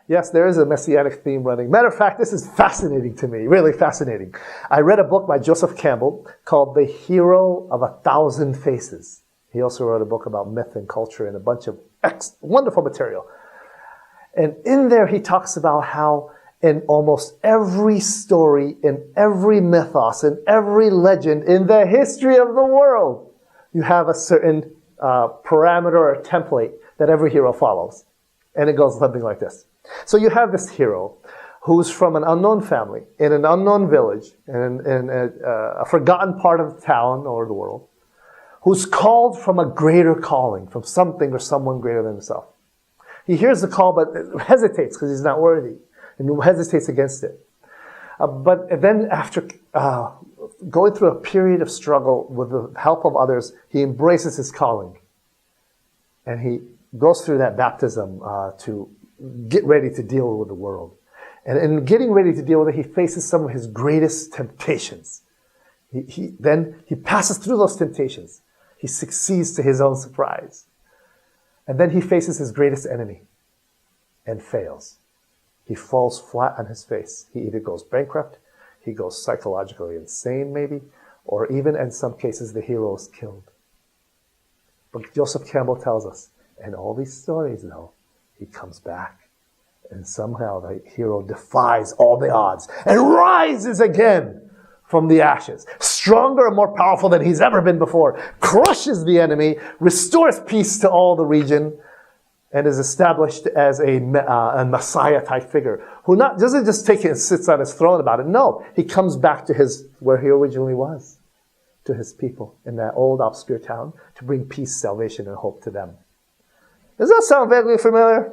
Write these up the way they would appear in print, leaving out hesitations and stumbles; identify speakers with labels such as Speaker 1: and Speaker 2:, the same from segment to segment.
Speaker 1: Yes, there is a messianic theme running. Matter of fact, this is fascinating to me, really fascinating. I read a book by Joseph Campbell called The Hero of 1,000 Faces. He also wrote a book about myth and culture and a bunch of wonderful material. And in there he talks about how in almost every story, in every mythos, in every legend, in the history of the world, you have a certain parameter or template that every hero follows. And it goes something like this. So you have this hero who's from an unknown family, in an unknown village, in a forgotten part of the town or the world, who's called from a greater calling, from something or someone greater than himself. He hears the call, but hesitates because he's not worthy, and hesitates against it. But then after going through a period of struggle with the help of others, he embraces his calling. And he goes through that baptism to get ready to deal with the world. And in getting ready to deal with it, he faces some of his greatest temptations. Then he passes through those temptations. He succeeds to his own surprise. And then he faces his greatest enemy and fails. He falls flat on his face. He either goes bankrupt, he goes psychologically insane maybe, or even in some cases the hero is killed. But Joseph Campbell tells us, in all these stories though, he comes back. And somehow the hero defies all the odds and rises again from the ashes, stronger and more powerful than he's ever been before, crushes the enemy, restores peace to all the region, and is established as a Messiah-type figure who doesn't just take it and sits on his throne about it. No, he comes back to where he originally was, to his people in that old obscure town to bring peace, salvation, and hope to them. Does that sound vaguely familiar?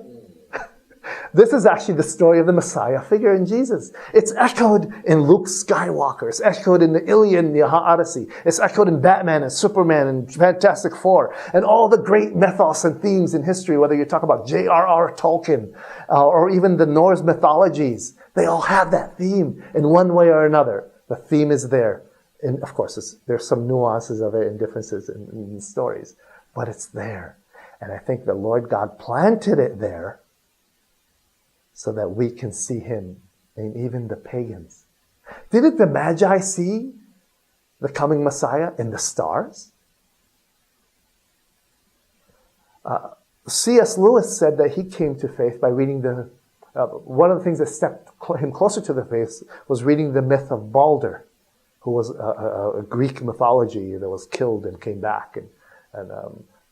Speaker 1: This is actually the story of the Messiah figure in Jesus. It's echoed in Luke Skywalker. It's echoed in the Iliad and the Odyssey. It's echoed in Batman and Superman and Fantastic Four and all the great mythos and themes in history, whether you talk about J.R.R. Tolkien or even the Norse mythologies. They all have that theme in one way or another. The theme is there. And of course, there's some nuances of it and differences in the stories, but it's there. And I think the Lord God planted it there so that we can see him in even the pagans. Didn't the Magi see the coming Messiah in the stars? C.S. Lewis said that he came to faith by reading one of the things that stepped him closer to the faith was reading the myth of Balder, who was a Greek mythology that was killed and came back. And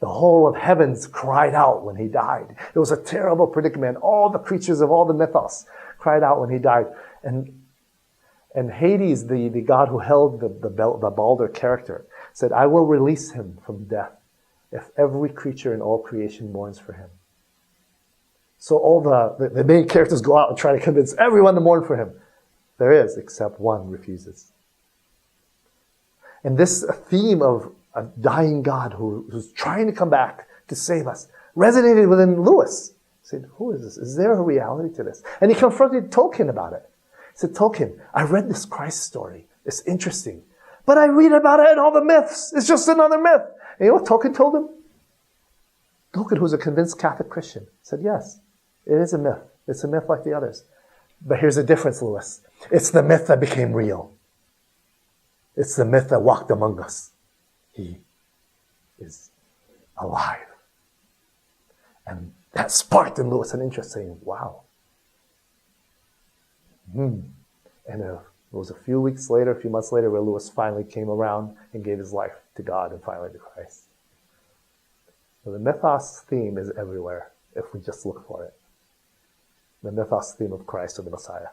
Speaker 1: the whole of heavens cried out when he died. It was a terrible predicament. All the creatures of all the mythos cried out when he died. And Hades, the god who held the Balder character, said, I will release him from death if every creature in all creation mourns for him. So all the main characters go out and try to convince everyone to mourn for him. There is, except one refuses. And this theme of a dying God who's trying to come back to save us resonated within Lewis. He said, who is this? Is there a reality to this? And he confronted Tolkien about it. He said, Tolkien, I read this Christ story. It's interesting. But I read about it in all the myths. It's just another myth. And you know what Tolkien told him? Tolkien, who's a convinced Catholic Christian, said, yes, it is a myth. It's a myth like the others. But here's the difference, Lewis. It's the myth that became real. It's the myth that walked among us. He is alive. And that sparked in Lewis an interest, saying, wow. And it was a few months later, where Lewis finally came around and gave his life to God and finally to Christ. So the mythos theme is everywhere if we just look for it. The mythos theme of Christ or the Messiah.